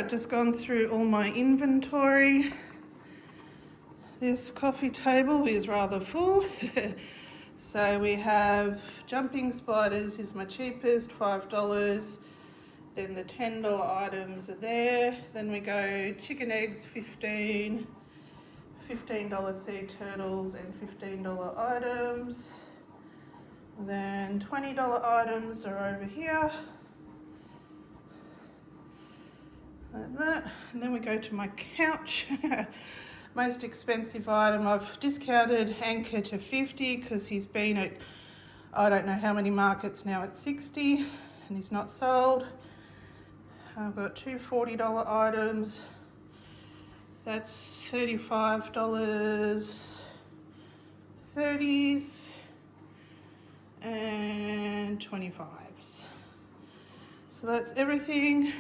I've just gone through all my inventory. This coffee table is rather full. So we have jumping spiders is my cheapest, $5. Then the $10 items are there. Then we go chicken eggs, $15 sea turtles and $15 items. Then $20 items are over here. Like that. And then we go to my couch. Most expensive item, I've discounted Anchor to 50 because he's been at I don't know how many markets now at 60 and he's not sold. I've got two $40 items. That's $35, 30s and 25s. So that's everything.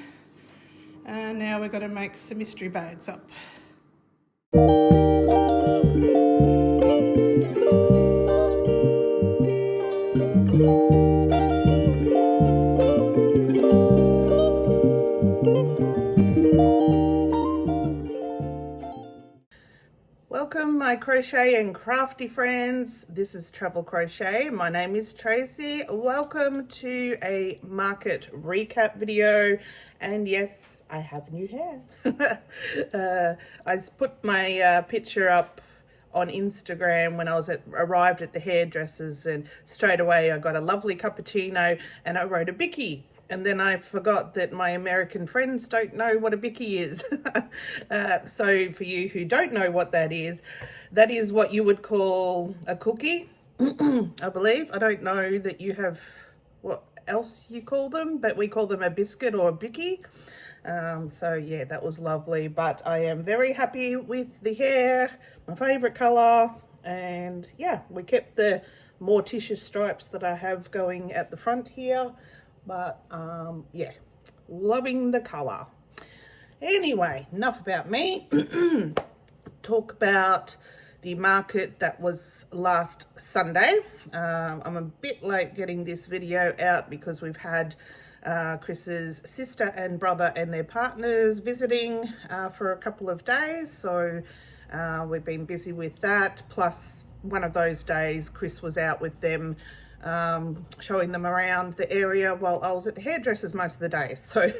And now we've got to make some mystery bags up. Welcome my crochet and crafty friends. This is Travel Crochet. My name is Tracy. Welcome to a market recap video. And yes, I have new hair. I put my picture up on Instagram when I arrived at the hairdressers, and straight away I got a lovely cappuccino and I wrote a bicky. And then I forgot that my American friends don't know what a bicky is. So for you who don't know what that is what you would call a cookie, I believe. I don't know that you have what else you call them, but we call them a biscuit or a bicky. So yeah, that was lovely. But I am very happy with the hair, my favourite colour. And yeah, we kept the Morticia stripes that I have going at the front here. But yeah, loving the colour. Anyway, enough about me. Talk about the market that was last Sunday. I'm a bit late getting this video out because we've had Chris's sister and brother and their partners visiting for a couple of days. So we've been busy with that. Plus one of those days Chris was out with them, showing them around the area while I was at the hairdressers most of the day. So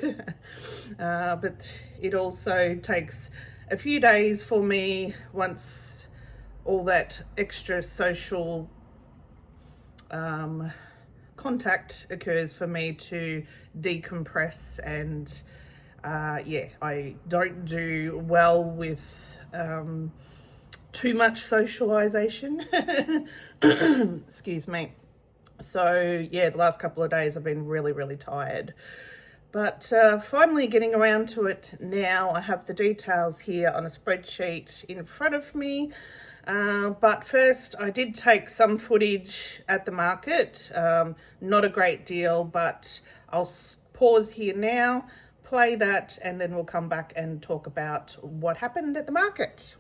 but it also takes a few days for me, once all that extra social contact occurs, for me to decompress. And yeah, I don't do well with too much socialization. Excuse me. So yeah, the last couple of days I've been really tired, but finally getting around to it now. I have the details here on a spreadsheet in front of me, but first I did take some footage at the market. Not a great deal, but I'll pause here now, play that, and then we'll come back and talk about what happened at the market.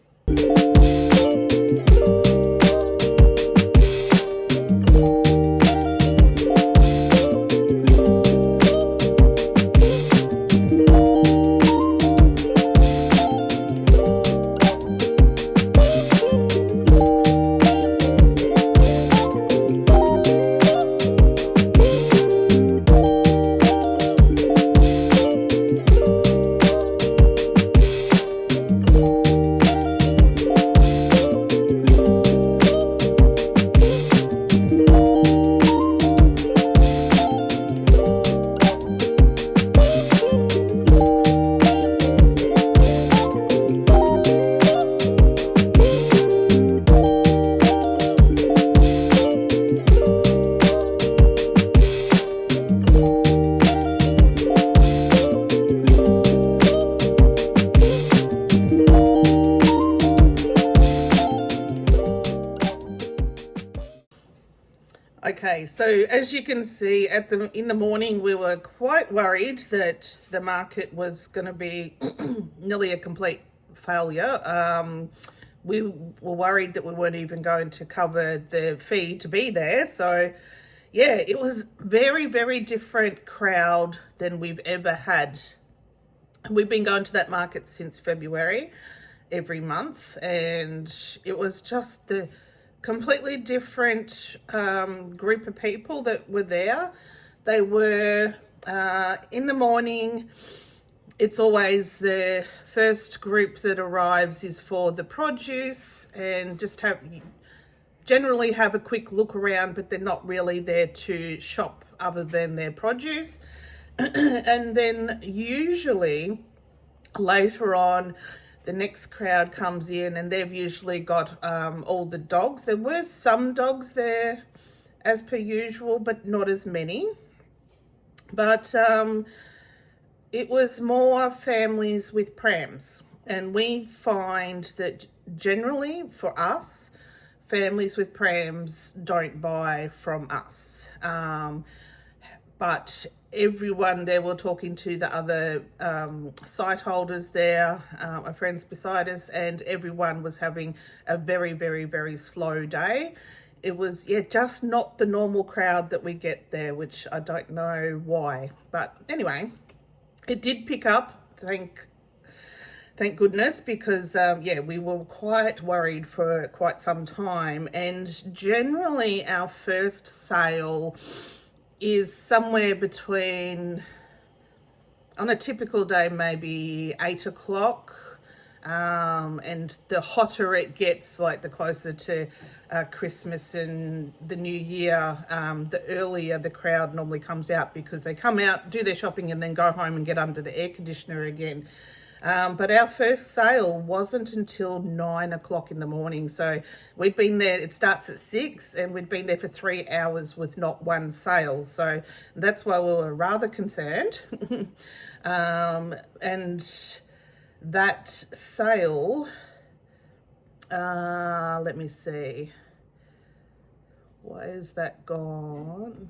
Okay, so as you can see, in the morning we were quite worried that the market was going to be nearly a complete failure. We were worried that we weren't even going to cover the fee to be there. So yeah, it was very different crowd than we've ever had We've been going to that market since February every month, and it was just the completely different group of people that were there. They were in the morning. It's always the first group that arrives is for the produce and just generally have a quick look around, but they're not really there to shop other than their produce. And then usually later on, the next crowd comes in and they've usually got all the dogs. There were some dogs there as per usual, but not as many. But it was more families with prams. And we find that generally for us, families with prams don't buy from us. But everyone there, we're talking to the other site holders there, our friends beside us, and everyone was having a very, very, very slow day. It was, just not the normal crowd that we get there, which I don't know why. But anyway, it did pick up, thank goodness, because we were quite worried for quite some time. And generally our first sale is somewhere between, on a typical day, maybe 8 o'clock, and the hotter it gets, like the closer to Christmas and the New Year, the earlier the crowd normally comes out, because they come out, do their shopping, and then go home and get under the air conditioner again. But our first sale wasn't until 9 o'clock in the morning. So we'd been there, it starts at 6, and we'd been there for 3 hours with not one sale. So that's why we were rather concerned. And that sale, let me see, why is that gone?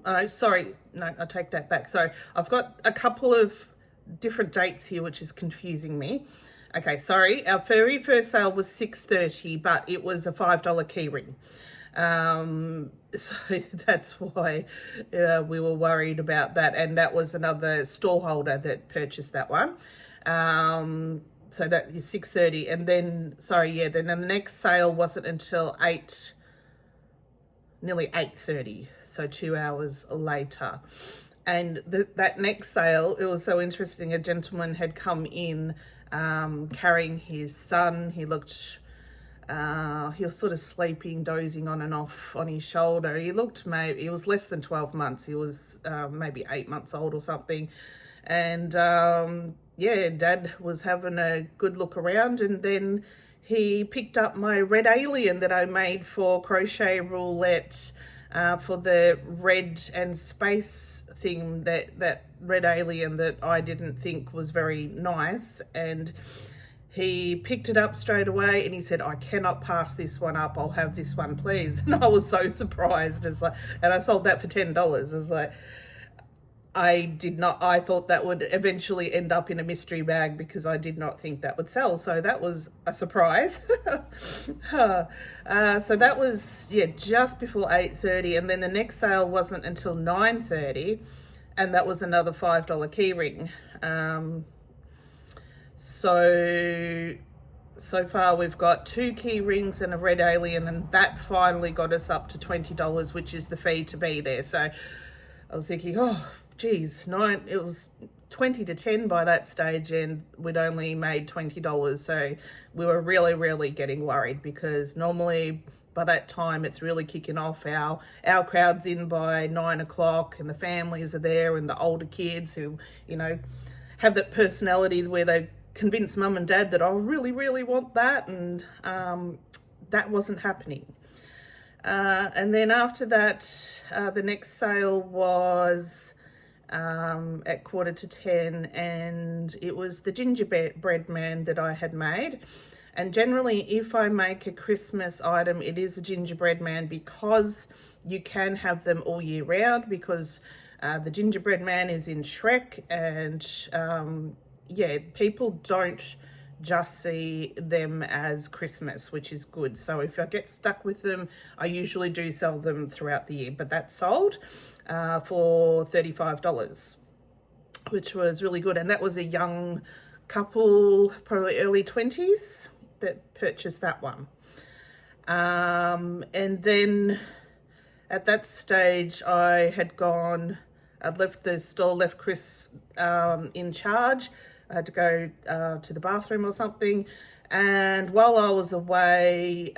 Oh, sorry, no, I take that back. So I've got a couple of different dates here, which is confusing me. Okay, sorry, our very first sale was 6:30, but it was a $5 key ring. So that's why we were worried about that, and that was another stallholder that purchased that one. So that is 6:30, and then then the next sale wasn't until nearly 8:30, so 2 hours later. And that next sale, it was so interesting. A gentleman had come in carrying his son. He looked, he was sort of sleeping, dozing on and off on his shoulder. He was less than 12 months. He was maybe 8 months old or something. And Dad was having a good look around, and then he picked up my red alien that I made for Crochet Roulette, for the red and space theme, that red alien that I didn't think was very nice. And he picked it up straight away and he said, "I cannot pass this one up. I'll have this one, please." And I was so surprised. And I sold that for $10. It's like, I thought that would eventually end up in a mystery bag, because I did not think that would sell. So that was a surprise. So that was, just before 8:30. And then the next sale wasn't until 9:30. And that was another $5 key ring. So far we've got 2 key rings and a red alien, and that finally got us up to $20, which is the fee to be there. So I was thinking, geez, it was 20 to 10 by that stage, and we'd only made $20. So we were really, really getting worried, because normally by that time it's really kicking off. Our crowd's in by 9 o'clock, and the families are there, and the older kids who, have that personality where they convince mum and dad that I really, really want that. And that wasn't happening. And then after that, the next sale was at 9:45, and it was the gingerbread man that I had made. And generally, if I make a Christmas item, it is a gingerbread man, because you can have them all year round, because the gingerbread man is in Shrek, and people don't just see them as Christmas, which is good. So if I get stuck with them, I usually do sell them throughout the year. But that sold for $35, which was really good. And that was a young couple, probably early 20s, that purchased that one. And then at that stage, I'd left the store, left Chris in charge. I had to go to the bathroom or something. And while I was away,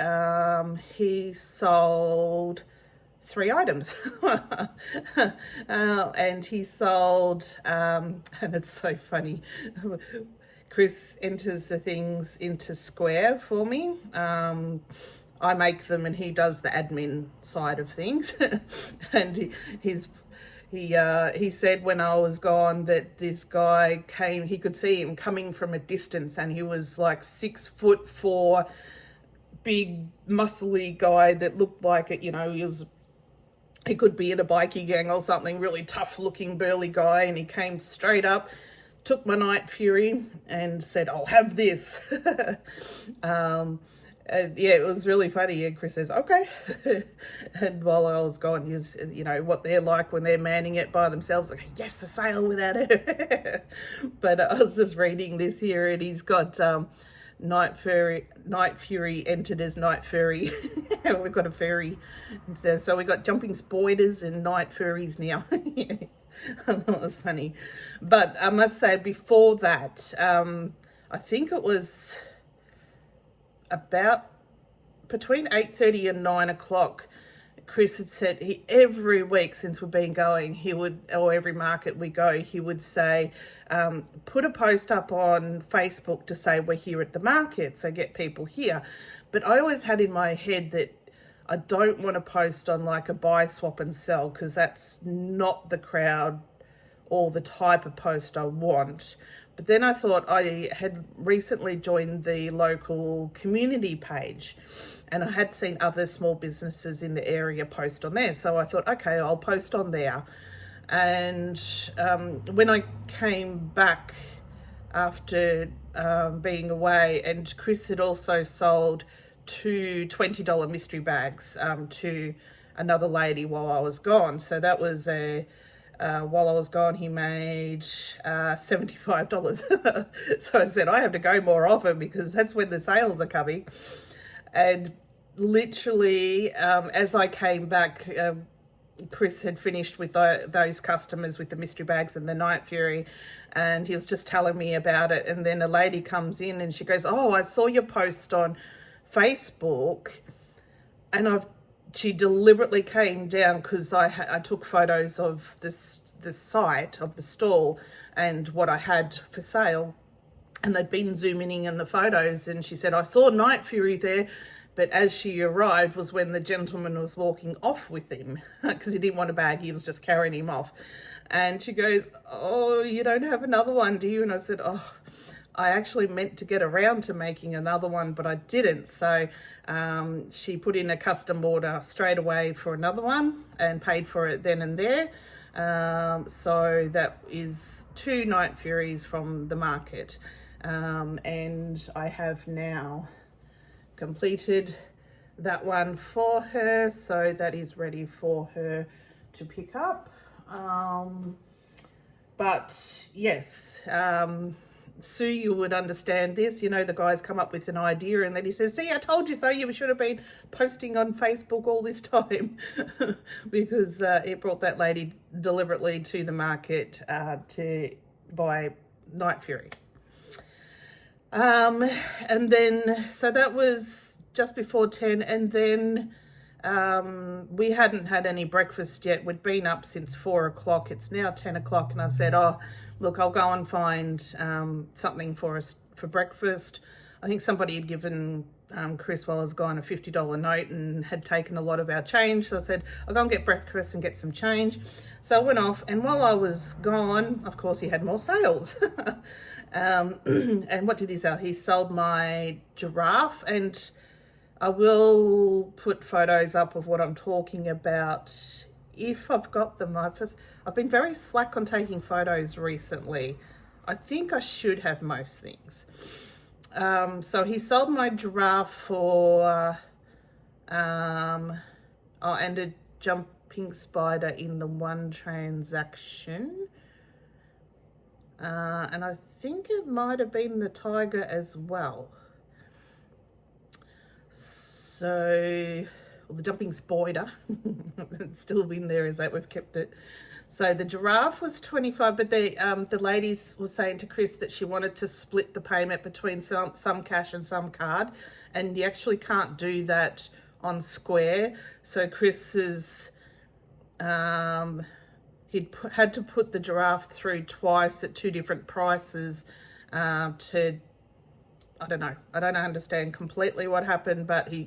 he sold 3 items. And he sold, and it's so funny, Chris enters the things into Square for me. I make them and he does the admin side of things. And he said when I was gone that this guy came, he could see him coming from a distance, and he was like 6'4", big muscly guy that looked like it, you know, he could be in a bikie gang or something, really tough looking burly guy. And he came straight up, took my Night Fury and said, "I'll have this." And yeah, it was really funny. And Chris says, "Okay." And while I was gone, you know what they're like when they're manning it by themselves. Like, yes, a sale without her. But I was just reading this here, and he's got Night Fury entered as Night Furry. We've got a furry. So we've got jumping spiders and night furries now. I thought it was funny. But I must say, before that, I think it was about between 8:30 and 9 o'clock, Chris had said every week since we've been going, he would, or every market we go, he would say, put a post up on Facebook to say we're here at the market, so get people here. But I always had in my head that I don't want to post on like a buy, swap and sell, because that's not the crowd or the type of post I want. But then I thought, I had recently joined the local community page, and I had seen other small businesses in the area post on there. So I thought, okay, I'll post on there. And when I came back after being away, and Chris had also sold 2 $20 mystery bags to another lady while I was gone. So that was while I was gone, he made $75. So I said, I have to go more often because that's when the sales are coming. And literally, as I came back, Chris had finished with those customers with the mystery bags and the Night Fury, and he was just telling me about it. And then a lady comes in and she goes, "Oh, I saw your post on Facebook," and she deliberately came down because I took photos of the site of the stall and what I had for sale, and they'd been zooming in the photos, and she said, "I saw Night Fury there." But as she arrived was when the gentleman was walking off with him because he didn't want a bag, he was just carrying him off. And she goes, "Oh, you don't have another one, do you?" And I said, "Oh, I actually meant to get around to making another one, but I didn't." So she put in a custom order straight away for another one and paid for it then and there. So that is 2 Night Furies from the market. And I have now completed that one for her, so that is ready for her to pick up. But yes, Sue, you would understand this. You know, the guy's come up with an idea and then he says, "See, I told you so. You should have been posting on Facebook all this time." Because it brought that lady deliberately to the market to buy Night Fury. And then, so that was just before 10. And then we hadn't had any breakfast yet. We'd been up since 4 o'clock. It's now 10 o'clock. And I said, "Oh, look, I'll go and find something for us for breakfast." I think somebody had given Chris, while I was gone, a $50 note and had taken a lot of our change. So I said, "I'll go and get breakfast and get some change." So I went off, and while I was gone, of course, he had more sales. And what did he sell? He sold my giraffe, and I will put photos up of what I'm talking about if I've got them. I've been very slack on taking photos recently. I think I should have most things. So he sold my giraffe for, and a jumping spider in the one transaction. And I think it might have been the tiger as well. So, well, the jumping spider, it's still been there, is that we've kept it. So the giraffe was 25, but the ladies was saying to Chris that she wanted to split the payment between some cash and some card, and you actually can't do that on Square. So Chris's he'd had to put the giraffe through twice at two different prices to, I don't know. I don't understand completely what happened, but he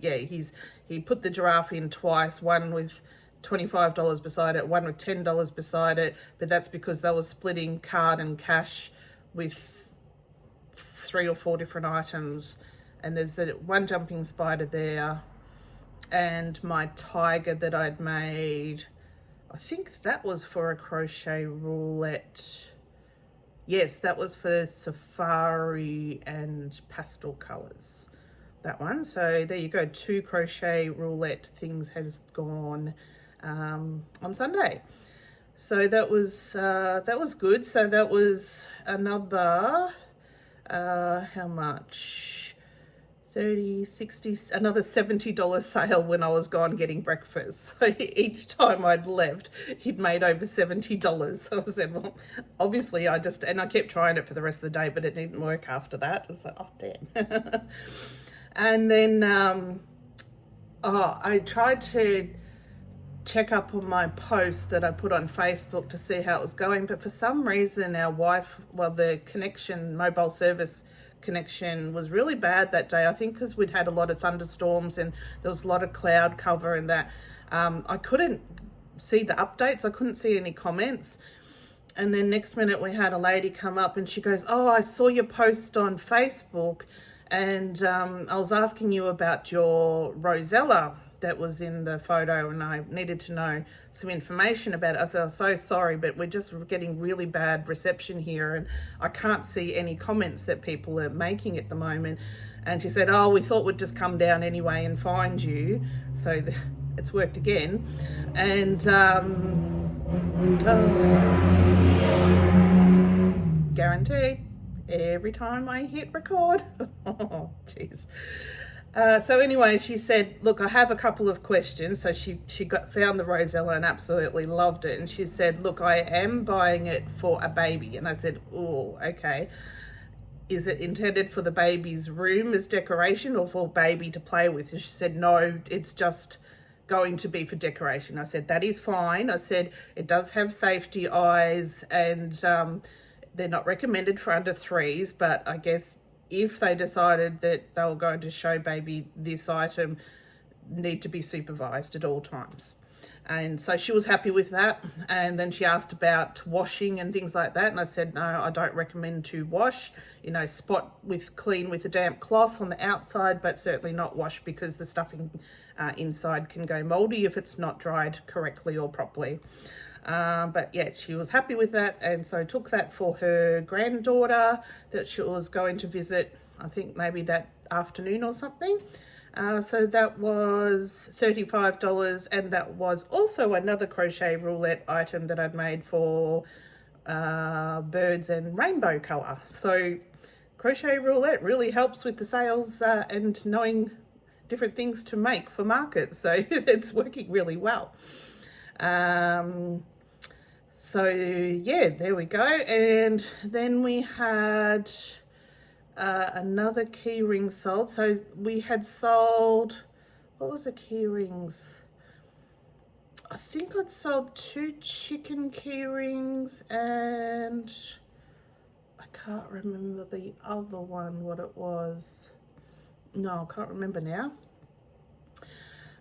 put the giraffe in twice, one with $25 beside it, one with $10 beside it, but that's because they were splitting card and cash with 3 or 4 different items. And there's one jumping spider there, and my tiger that I'd made, I think that was for a crochet roulette. Yes, that was for safari and pastel colors, that one. So there you go, 2 crochet roulette things has gone on Sunday. So that was good. So that was another, how much? 30, 60, another $70 sale when I was gone getting breakfast. So each time I'd left, he'd made over $70. So I said, well, obviously and I kept trying it for the rest of the day, but it didn't work after that. I was like, oh, damn. And then I tried to check up on my post that I put on Facebook to see how it was going, but for some reason the mobile service connection was really bad that day. I think because we'd had a lot of thunderstorms and there was a lot of cloud cover, and that I couldn't see the updates. I couldn't see any comments. And then next minute we had a lady come up and she goes, oh, I saw your post on Facebook, and I was asking you about your rosella that was in the photo, and I needed to know some information about it. I said, I'm so sorry, but we're just getting really bad reception here, and I can't see any comments that people are making at the moment. And she said, oh, we thought we'd just come down anyway and find you. So it's worked again. And guaranteed, every time I hit record. Oh, jeez. So anyway, she said, look, I have a couple of questions. So she found the rosella and absolutely loved it. And she said, look, I am buying it for a baby. And I said, oh, okay. Is it intended for the baby's room as decoration or for baby to play with? And she said, no, it's just going to be for decoration. I said, that is fine. I said, it does have safety eyes, and they're not recommended for under 3s, but I guess if they decided that they were going to show baby this item, need to be supervised at all times. And so she was happy with that. And then she asked about washing and things like that. And I said, no, I don't recommend to wash, clean with a damp cloth on the outside, but certainly not wash, because the stuffing inside can go moldy if it's not dried correctly or properly. But yeah, she was happy with that, and so took that for her granddaughter that she was going to visit, I think maybe that afternoon or something. So that was $35, and that was also another crochet roulette item that I'd made for birds and rainbow colour. So crochet roulette really helps with the sales and knowing different things to make for markets. So it's working really well. So yeah, there we go. And then we had another key ring sold. So we had sold, what was the key rings? I think I'd sold 2 chicken key rings, and I can't remember the other one, what it was. No, I can't remember now.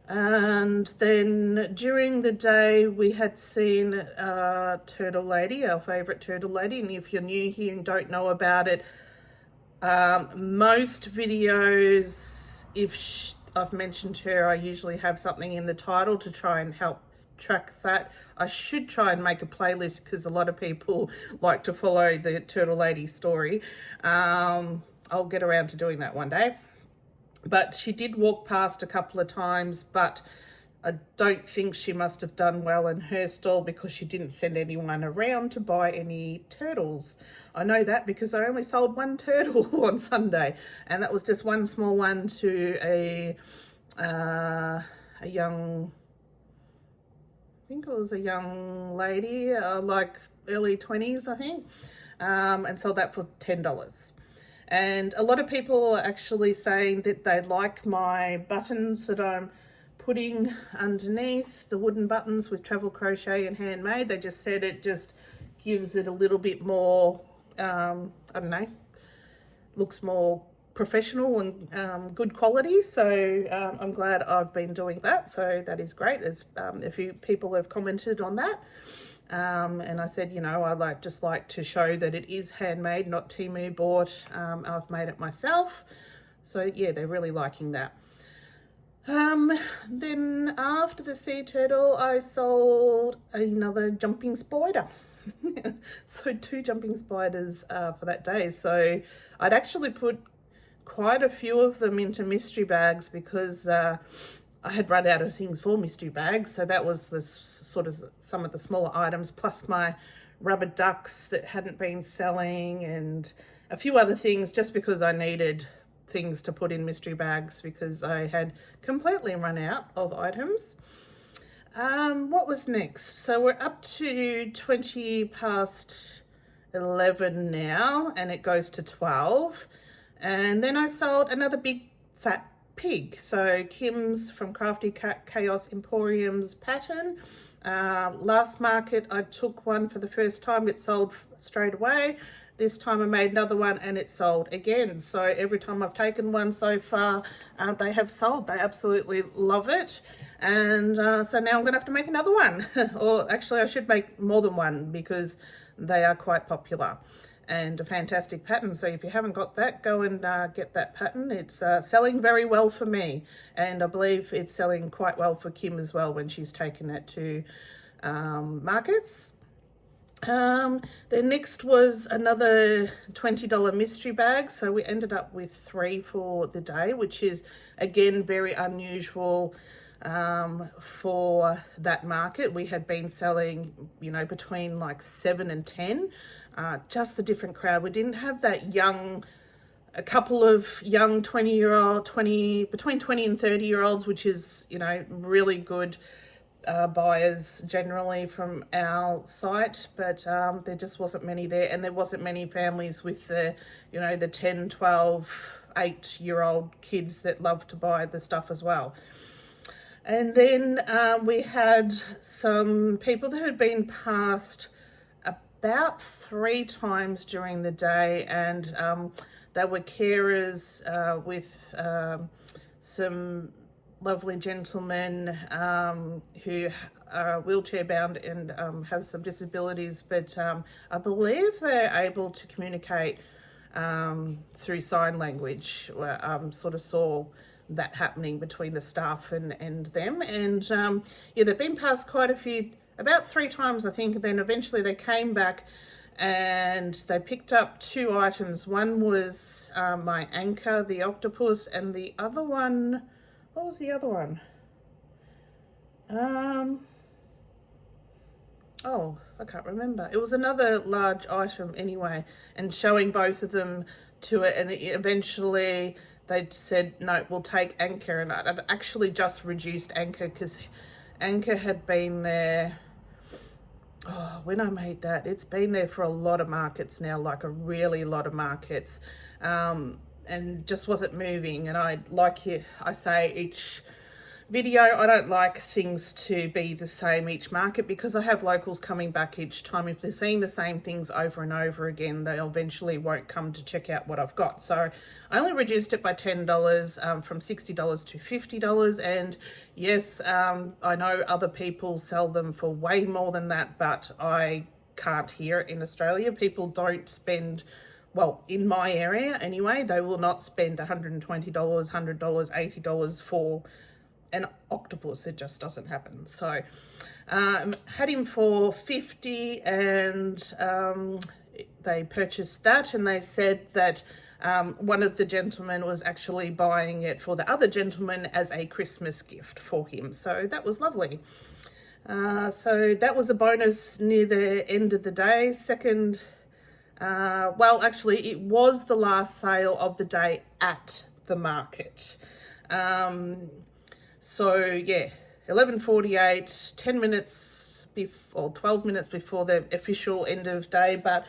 And then during the day we had seen Turtle Lady, our favourite Turtle Lady. And if you're new here and don't know about it, most videos, if I've mentioned her, I usually have something in the title to try and help track that. I should try and make a playlist because a lot of people like to follow the Turtle Lady story. I'll get around to doing that one day. But she did walk past a couple of times, but I don't think she must have done well in her stall because she didn't send anyone around to buy any turtles. I know that because I only sold one turtle on Sunday, and that was just one small one to a young, I think it was a young lady, like early 20s, I think, and sold that for $10. And a lot of people are actually saying that they like my buttons that I'm putting underneath, the wooden buttons with Travel Crochet and Handmade. They just said it just gives it a little bit more, I don't know, looks more professional and good quality. So I'm glad I've been doing that. So that is great. As a few people have commented on that. And I said, you know, I just like to show that it is handmade, not Temu bought. I've made it myself. So yeah, they're really liking that. Then after the sea turtle, I sold another jumping spider. So 2 jumping spiders for that day. So I'd actually put quite a few of them into mystery bags because I had run out of things for mystery bags. So that was the sort of some of the smaller items, plus my rubber ducks that hadn't been selling and a few other things, just because I needed things to put in mystery bags because I had completely run out of items. What was next? So we're up to 20 past 11 now, and it goes to 12. And then I sold another big fat pig. So Kim's from Crafty Chaos Emporium's pattern. Last market I took one for the first time. It sold straight away. This time I made another one and it sold again. So every time I've taken one so far, they have sold. They absolutely love it. And so now I'm going to have to make another one. Or actually I should make more than one because they are quite popular and a fantastic pattern. So if you haven't got that, go and get that pattern. It's selling very well for me. And I believe it's selling quite well for Kim as well when she's taken it to markets. Then next was another $20 mystery bag. So we ended up with 3 for the day, which is again very unusual for that market. We had been selling, you know, between like 7 and 10, just the different crowd. We didn't have that young, a couple of young between 20 and 30-year-olds, which is, you know, really good buyers generally from our site, but there just wasn't many there, and there wasn't many families with the, you know, the 10, 12, 8-year-old kids that love to buy the stuff as well. And then we had some people that had been past about 3 times during the day, and they were carers with some lovely gentlemen who are wheelchair bound and have some disabilities, but I believe they're able to communicate through sign language. Sort of saw that happening between the staff and them, and yeah, they've been past quite a few, about 3 times I think, and then eventually they came back and they picked up 2 items. One was my anchor, the octopus, and the other one, what was the other one? Oh, I can't remember. It was another large item anyway, and showing both of them to it, and eventually they said, no, we'll take anchor. And I'd actually just reduced anchor because anchor had been there, when I made that, it's been there for a lot of markets now, like a really lot of markets, and just wasn't moving. And I say each video, I don't like things to be the same each market, because I have locals coming back each time. If they're seeing the same things over and over again, they eventually won't come to check out what I've got. So I only reduced it by $10, from $60 to $50. And yes, I know other people sell them for way more than that, but I can't here in Australia. People don't spend, well, in my area anyway, they will not spend $120, $100, $80 for an octopus. It just doesn't happen. So had him for $50, and they purchased that, and they said that one of the gentlemen was actually buying it for the other gentleman as a Christmas gift for him. So that was lovely. So that was a bonus near the end of the day. Second, well, actually, it was the last sale of the day at the market. So yeah, 11:48, 10 minutes before, 12 minutes before the official end of day. But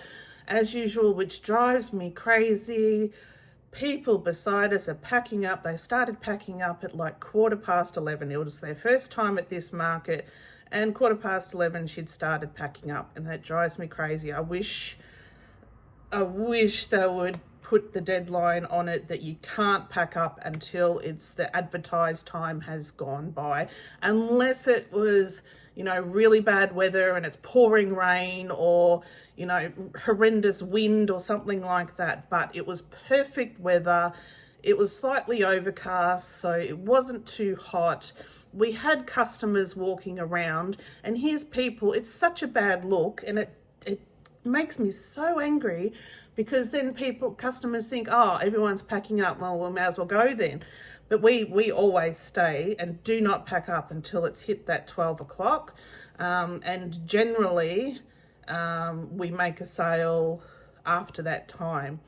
as usual, which drives me crazy, people beside us are packing up. They started packing up at like 11:15. It was their first time at this market, and 11:15 she'd started packing up, and that drives me crazy. I wish they would put the deadline on it that you can't pack up until it's the advertised time has gone by, unless it was, you know, really bad weather and it's pouring rain, or, you know, horrendous wind or something like that. But it was perfect weather. It was slightly overcast, so it wasn't too hot. We had customers walking around, and here's people. It's such a bad look, and it makes me so angry, because then customers think, oh, everyone's packing up, well, we may as well go then. But we always stay and do not pack up until it's hit that 12 o'clock. And generally, we make a sale after that time.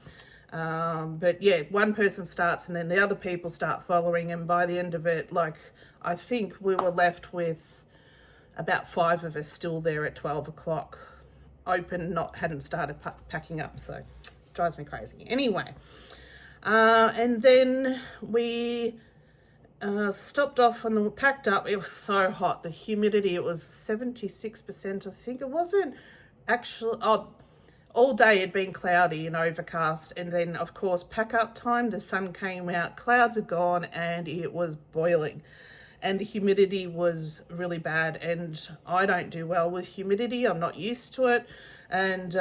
But yeah, one person starts and then the other people start following, and by the end of it, like, I think we were left with about 5 of us still there at 12 o'clock, open, hadn't started packing up. So drives me crazy. Anyway, and then we stopped off and packed up. It was so hot. The humidity, it was 76%. I think it wasn't actually, all day it had been cloudy and overcast. And then, of course, pack up time, the sun came out, clouds are gone, and it was boiling. And the humidity was really bad, and I don't do well with humidity. I'm not used to it. And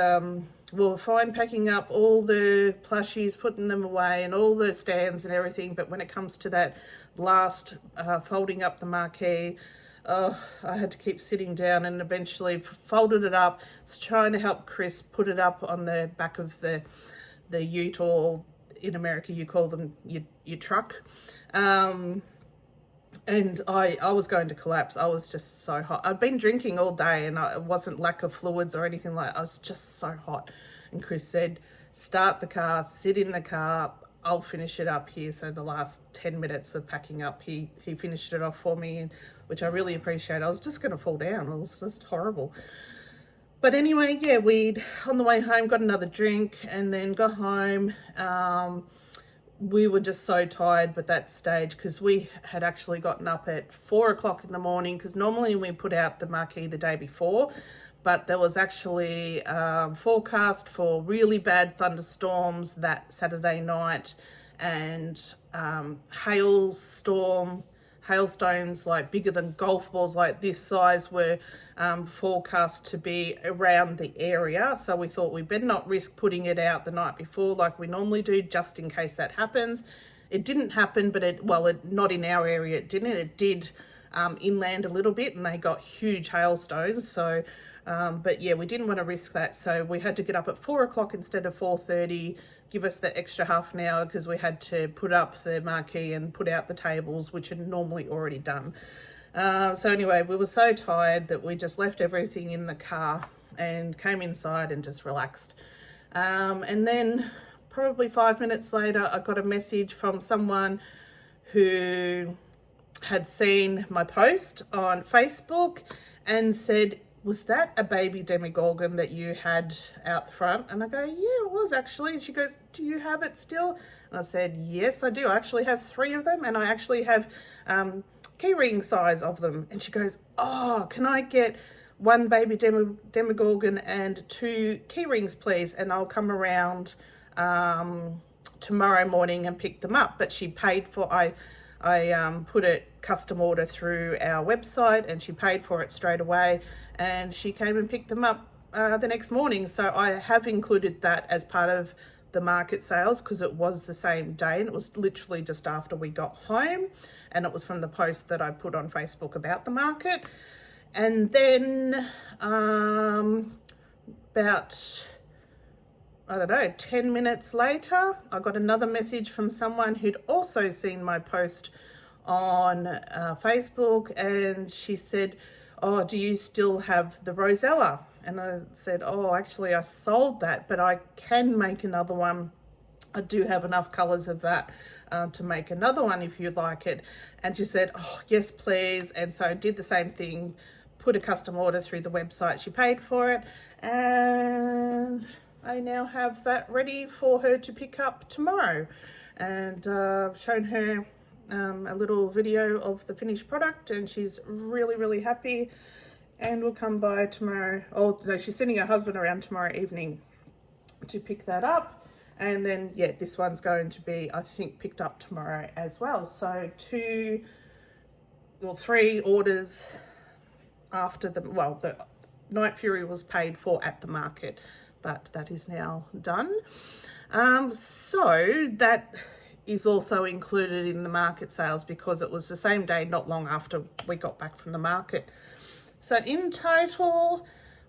we were fine packing up all the plushies, putting them away, and all the stands and everything. But when it comes to that last folding up the marquee, I had to keep sitting down, and eventually folded it up. I was trying to help Chris put it up on the back of the ute, or in America you call them your truck. And I was going to collapse. I was just so hot. I'd been drinking all day, and it wasn't lack of fluids or anything like that. I was just so hot. And Chris said, start the car, sit in the car, I'll finish it up here. So the last 10 minutes of packing up, he finished it off for me, which I really appreciate. I was just going to fall down. It was just horrible. But anyway, yeah, we'd, on the way home, got another drink and then got home. We were just so tired at that stage, because we had actually gotten up at 4 o'clock in the morning, because normally we put out the marquee the day before, but there was actually forecast for really bad thunderstorms that Saturday night, and hailstones like bigger than golf balls, like this size, were forecast to be around the area. So we thought we better not risk putting it out the night before like we normally do, just in case that happens. It didn't happen, but not in our area, it didn't. It did inland a little bit, and they got huge hailstones. So but yeah, we didn't want to risk that, so we had to get up at 4 o'clock instead of 4:30, give us the extra half an hour, because we had to put up the marquee and put out the tables, which are normally already done. So anyway, we were so tired that we just left everything in the car and came inside and just relaxed. And then probably 5 minutes later, I got a message from someone who had seen my post on Facebook and said, was that a baby demigorgon that you had out the front? And I go, yeah, it was actually. And she goes, do you have it still? And I said, yes, I do. I actually have 3 of them, and I actually have keyring size of them. And she goes, oh, can I get 1 baby demigorgon and 2 keyrings, please? And I'll come around tomorrow morning and pick them up. But she paid for, I put a custom order through our website, and she paid for it straight away, and she came and picked them up the next morning. So I have included that as part of the market sales, because it was the same day, and it was literally just after we got home, and it was from the post that I put on Facebook about the market. And then about I don't know, 10 minutes later, I got another message from someone who'd also seen my post on Facebook, and she said, oh, do you still have the rosella? And I said, oh, actually I sold that, but I can make another one. I do have enough colors of that to make another one if you'd like it. And she said, oh, yes, please. And so I did the same thing, put a custom order through the website. She paid for it, and I now have that ready for her to pick up tomorrow. And I've shown her a little video of the finished product, and she's really, really happy, and will come by tomorrow. Oh no, she's sending her husband around tomorrow evening to pick that up. And then, yeah, this one's going to be, I think, picked up tomorrow as well. So 3 orders after the Night Fury was paid for at the market, but that is now done. So that is also included in the market sales because it was the same day, not long after we got back from the market. So in total,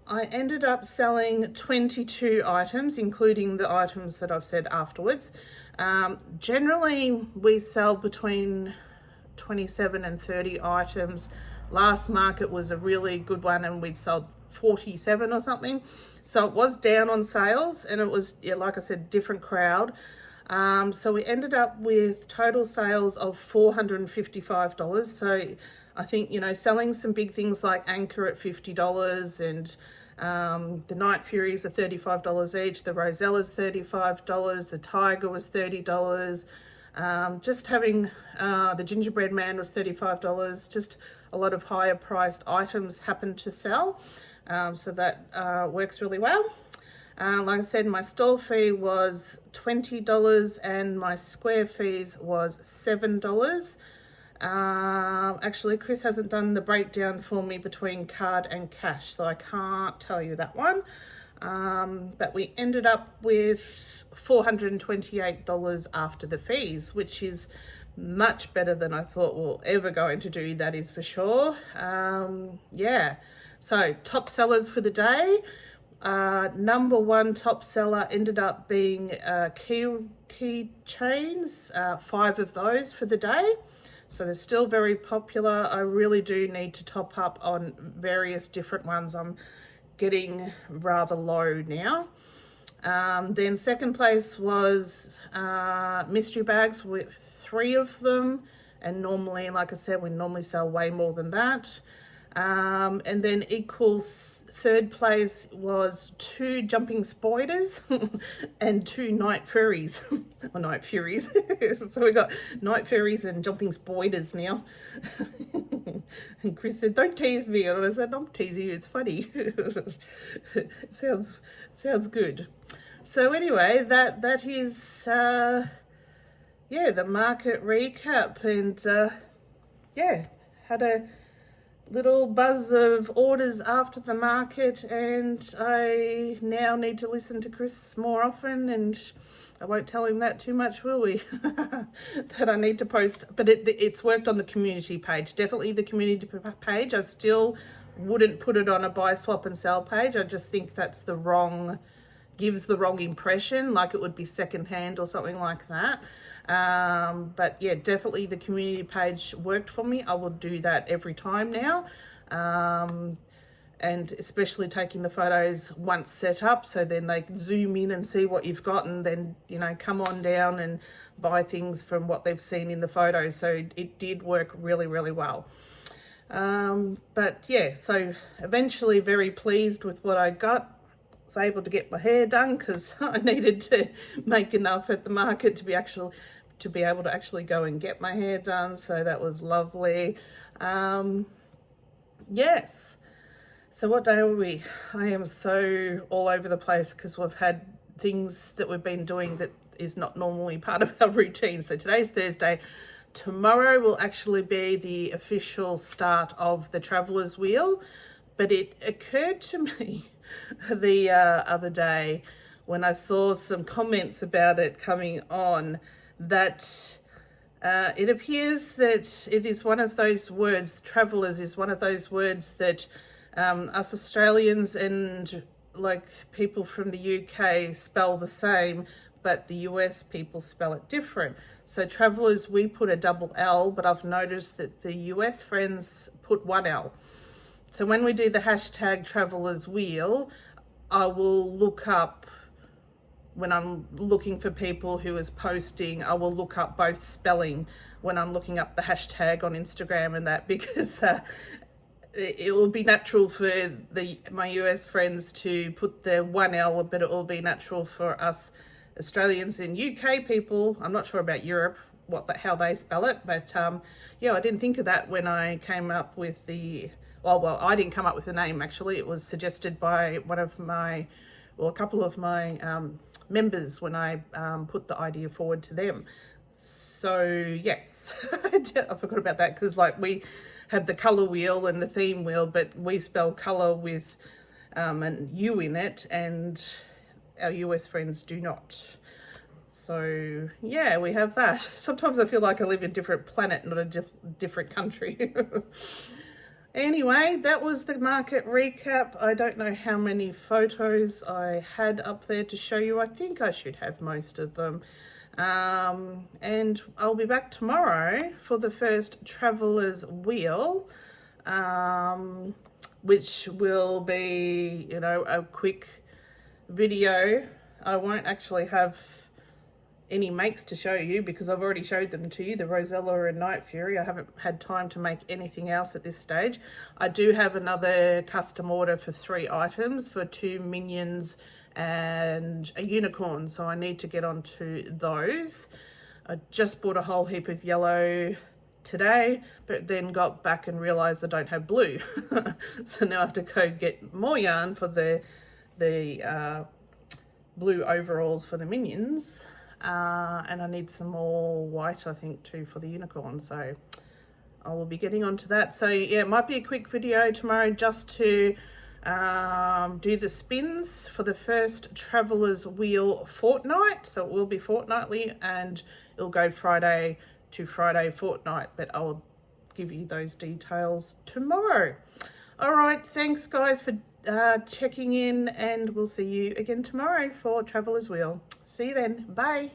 I ended up selling 22 items, including the items that I've said afterwards. Generally, we sell between 27 and 30 items. Last market was a really good one, and we'd sold 47 or something. So it was down on sales, and it was, yeah, like I said, different crowd. So we ended up with total sales of $455. So I think, you know, selling some big things like Anchor at $50, and the Night Furies are $35 each, the Rosella's $35, the Tiger was $30, just having the Gingerbread Man was $35. Just a lot of higher priced items happened to sell, so that works really well. Like I said, my stall fee was $20 and my square fees was $7. Actually, Chris hasn't done the breakdown for me between card and cash, so I can't tell you that one. But we ended up with $428 after the fees, which is much better than I thought we'll ever going to do, that is for sure. Yeah, so top sellers for the day. Number one top seller ended up being key chains, 5 of those for the day. So they're still very popular. I really do need to top up on various different ones. I'm getting rather low now. Then second place was mystery bags with 3 of them. And normally, like I said, we normally sell way more than that. And then equals third place was 2 jumping spiders and 2 night fairies, or night furies. So we got night fairies and jumping spiders now. And Chris said, "Don't tease me," and I said, "I'm teasing you. It's funny." sounds good. So anyway, that is yeah, the market recap, and yeah, had a little buzz of orders after the market, and I now need to listen to Chris more often, and I won't tell him that too much, will we? That I need to post, but it's worked on the community page, definitely the community page. I still wouldn't put it on a buy, swap and sell page. I just think that's gives the wrong impression, like it would be secondhand or something like that. But yeah, definitely the community page worked for me. I will do that every time now. And especially taking the photos once set up, so then they can zoom in and see what you've got, and then, you know, come on down and buy things from what they've seen in the photos. So it did work really, really well. But yeah, so eventually very pleased with what I got. Was able to get my hair done because I needed to make enough at the market to be able to actually go and get my hair done. So that was lovely. Yes. So what day are we? I am so all over the place because we've had things that we've been doing that is not normally part of our routine. So today's Thursday. Tomorrow will actually be the official start of the Traveller's Wheel. But it occurred to me the other day when I saw some comments about it coming on that it appears that it is one of those words, travellers is one of those words that us Australians and like people from the UK spell the same, but the US people spell it different. So Travelers, we put a double L, but I've noticed that the US friends put one L. So when we do the hashtag Travelers Wheel, I will look up, when I'm looking for people who is posting, I will look up both spelling when I'm looking up the hashtag on Instagram and that, because it will be natural for my US friends to put the one L, but it will be natural for us Australians and UK people. I'm not sure about Europe, how they spell it, but yeah, I didn't think of that when I came up with the, well, I didn't come up with the name actually. It was suggested by a couple of my members when I put the idea forward to them. So yes, I forgot about that, because like we have the colour wheel and the theme wheel, but we spell colour with an U in it, and our US friends do not. So yeah, we have that. Sometimes I feel like I live in a different planet, not a different country. Anyway, that was the market recap. I don't know how many photos I had up there to show you. I think I should have most of them. And I'll be back tomorrow for the first Traveller's Wheel, which will be, you know, a quick video. I won't actually have any makes to show you because I've already showed them to you, the Rosella and Night Fury. I haven't had time to make anything else at this stage. I do have another custom order for 3 items for 2 minions and a unicorn, so I need to get onto those. I just bought a whole heap of yellow today, but then got back and realized I don't have blue. So now I have to go get more yarn for the blue overalls for the minions, and I need some more white, I think, too, for the unicorn. So I will be getting onto that. So yeah, it might be a quick video tomorrow just to do the spins for the first Traveller's Wheel fortnight. So it will be fortnightly, and it'll go Friday to Friday fortnight, but I'll give you those details tomorrow. All right, thanks guys for checking in, and we'll see you again tomorrow for Traveller's Wheel. See you then. Bye.